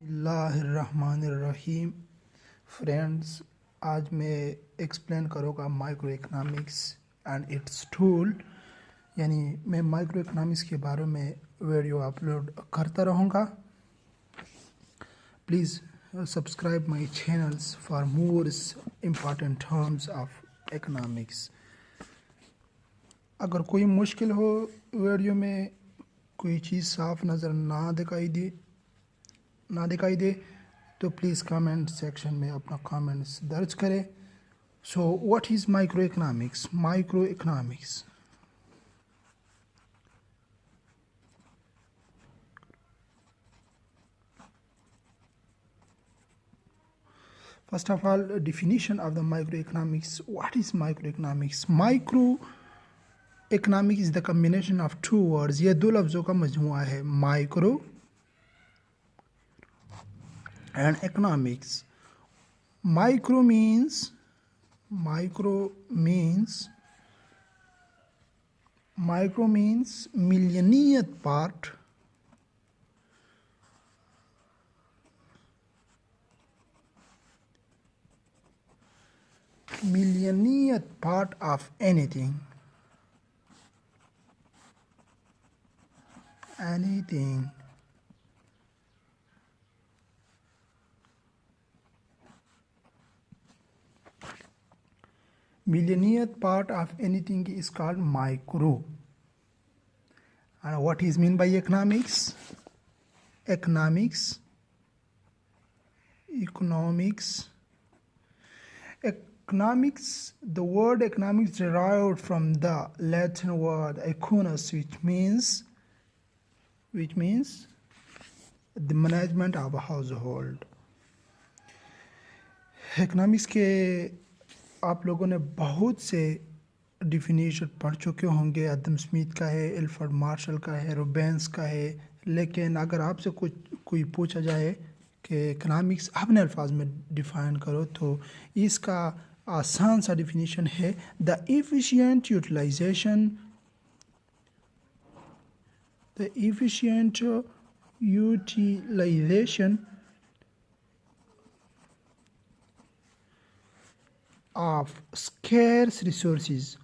बिस्मिल्लाहिर्रहमानिर्रहीम। फ्रेंड्स, आज मैं एक्सप्लेन करूँगा micro economics and it's tool. यानी मैं माइक्रो इकनॉमिक्स के बारे में वीडियो अपलोड करता रहूँगा। Please subscribe my channels for more important terms of economics. अगर कोई मुश्किल हो वीडियो में, कोई चीज़ साफ नज़र ना दिखाई दे तो प्लीज़ कमेंट सेक्शन में अपना कमेंट्स दर्ज करें। सो what is micro economics? Micro economics first of all, definition of the microeconomics. What is microeconomics? Microeconomics is the combination of two words. ये दो लफ्ज़ों का मजमुआ है, micro and economics. Micro means millionth part of anything. Millionth part of anything is called micro. And what is mean by economics? Economics, the word economics derived from the Latin word econos, which means the management of a household. economics के आप लोगों ने बहुत से definition पढ़ चुके होंगे। Adam Smith का है, एल्फ्रेड मार्शल का है, रोबेंस का है। लेकिन अगर आपसे कोई पूछा जाए कि इकनॉमिक्स अपने अल्फाज में डिफ़ाइन करो तो इसका आसान सा डिफिनीशन है the efficient utilization of scarce resources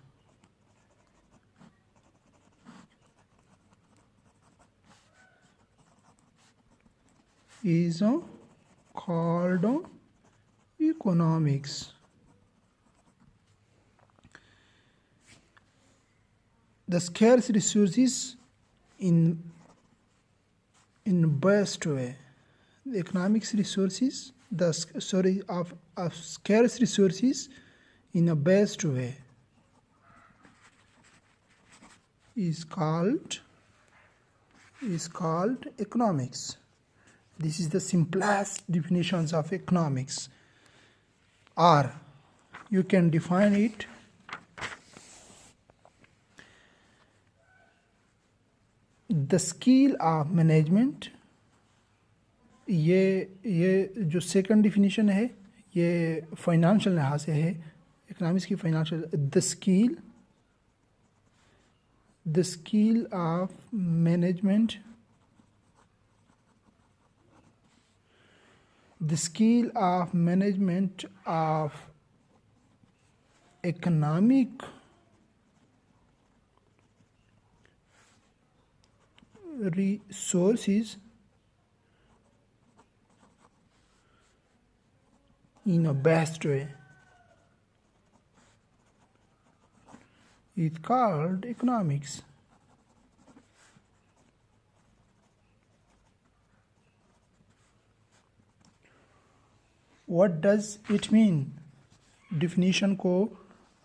is called economics. The scarce resources in best way. The economics resources, of scarce resources in a best way is called economics. This is the simplest definitions of economics. Or you can define it the skill of management. ये जो second definition है ये financial लिहाज से है, economics की financial. The skill of management, of economic resources in a best way is called economics. What does it mean? Definition को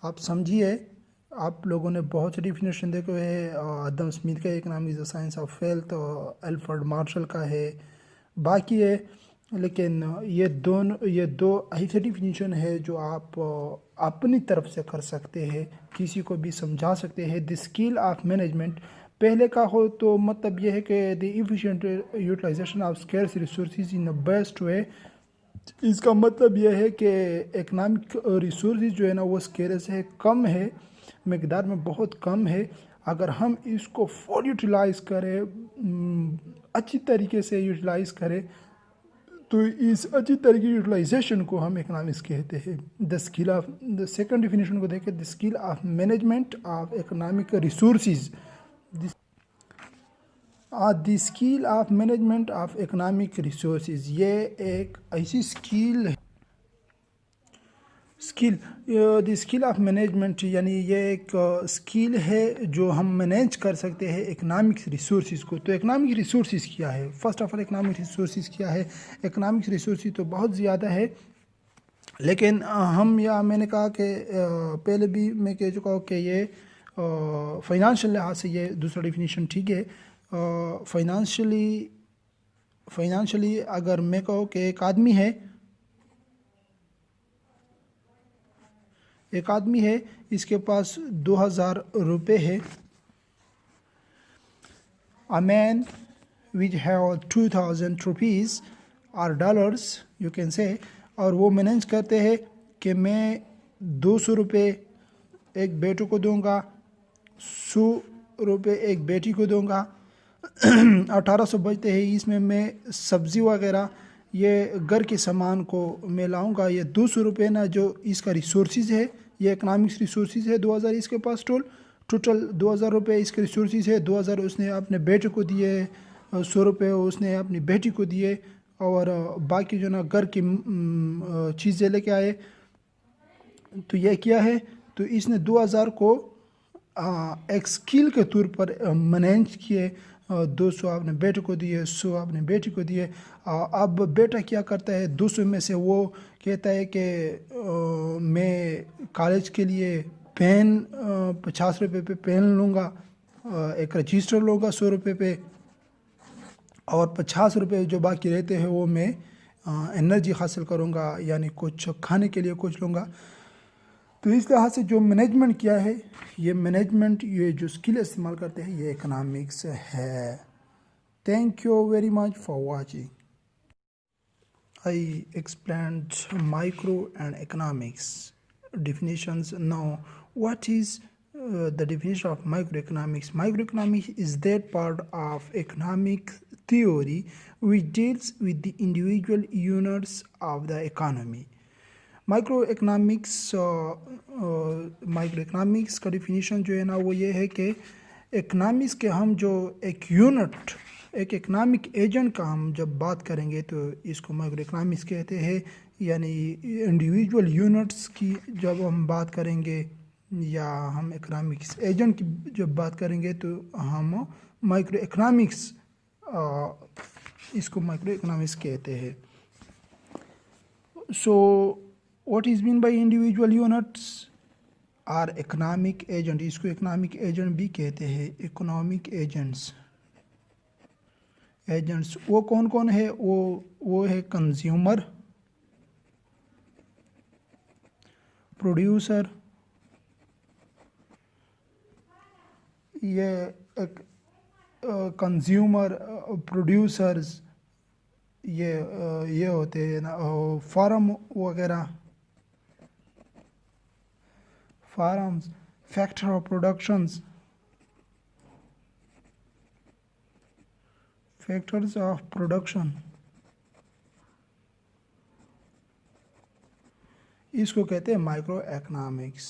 आप समझिए। आप लोगों ने बहुत से डिफिनेशन देखे हुए हैं। एडम स्मिथ का economics the science of wealth, Alfred Marshall का है, बाकी है। लेकिन ये दो ऐसे डिफिनीशन है जो आप अपनी तरफ से कर सकते हैं, किसी को भी समझा सकते हैं। द स्किल ऑफ मैनेजमेंट पहले का हो तो मतलब ये है कि the efficient utilization of scarce resources in the best way. इसका मतलब यह है कि इकनॉमिक रिसोर्सेज जो है ना वो स्केर्स है, कम है, मकदार में बहुत कम है। अगर हम इसको फुल यूटिलाइज़ करें, अच्छी तरीके से यूटिलाइज़ करें तो इस अच्छी तरह की यूटिलाइजेशन को हम इकोनॉमिक्स कहते हैं। द सेकंड डिफिनेशन को देखें, the skill of management of economic resources. The skill of management of economic resources, ये एक ऐसी skill the skill of management, यानी ये एक स्किल है जो हम मैनेज कर सकते हैं इकोनॉमिक रिसोर्सेज को। तो इकोनॉमिक रिसोर्सेज क्या है? First of all economic resources क्या है? इकोनॉमिक रिसोर्सेज तो बहुत ज़्यादा है, लेकिन मैंने कहा कि पहले भी मैं कह चुका हूँ कि ये फाइनेंशियल लिहाज से ये दूसरा डिफिनीशन ठीक है। फाइनेंशियली अगर मैं कहूँ कि एक आदमी है, इसके पास 2000 रुपये है। A man which have 2000 rupees और डॉलर्स यू कैन से, और वो मैनेज करते हैं कि मैं 200 रुपये एक बेटे को दूंगा, 100 रुपये एक बेटी को दूंगा, 1800 बचते हैं, इसमें मैं सब्ज़ी वगैरह ये घर के सामान को मैं लाऊंगा। ये 200 रुपये ना जो इसका रिसोर्सेज है, ये इकोनॉमिक्स रिसोर्सेज है। 2000 इसके पास टोटल 2000 रुपये इसके रिसोर्सेज है। 2000 उसने अपने बेटे को दिए, 100 रुपये उसने अपनी बेटी को दिए, और बाकी जो ना घर की चीज़ें लेके आए। तो ये क्या है? तो इसने 2000 को एक स्किल के तौर पर मैनेज किए। 200 आपने बेटे को दिए, 100 आपने बेटी को दिए। अब बेटा क्या करता है? 200 में से वो कहता है कि मैं कॉलेज के लिए पेन 50 रुपये पे पेन लूँगा, एक रजिस्टर लूँगा 100 रुपये पे, और 50 रुपये जो बाकी रहते हैं वो मैं एनर्जी हासिल करूँगा, यानी कुछ खाने के लिए कुछ लूँगा। तो इस लिहाज से जो मैनेजमेंट किया है, ये मैनेजमेंट, ये जो स्किल इस्तेमाल करते हैं, ये इकोनॉमिक्स है। Thank you very much for watching. I explained micro and economics definitions. Now, what is the definition of microeconomics? Microeconomics is that part of economic theory which deals with the individual units of the economy. माइक्रोइकनॉमिक्स का definition जो है ना वो ये है कि economics के हम जो एक यूनिट, एक इकनॉमिक एजेंट का हम जब बात करेंगे तो इसको माइक्रोइकनॉमिक्स कहते हैं। यानी इंडिविजुअल यूनिट्स की जब हम बात करेंगे या हम इकनॉमिक्स एजेंट की जब बात करेंगे तो हम माइक्रोइकनॉमिक्स, इसको माइक्रोइकनॉमिक्स कहते हैं। So what is mean by individual units are economic agent, इसको इकनॉमिक एजेंट भी कहते हैं। इकोनॉमिक एजेंट्स वो कौन कौन है? वो है कंज्यूमर, प्रोड्यूसर, ये एक कंज्यूमर प्रोड्यूसर्स ये होते हैं ना, फार्म वगैरह, farms, factor of productions, factors of production, इसको कहते हैं माइक्रो इकोनॉमिक्स।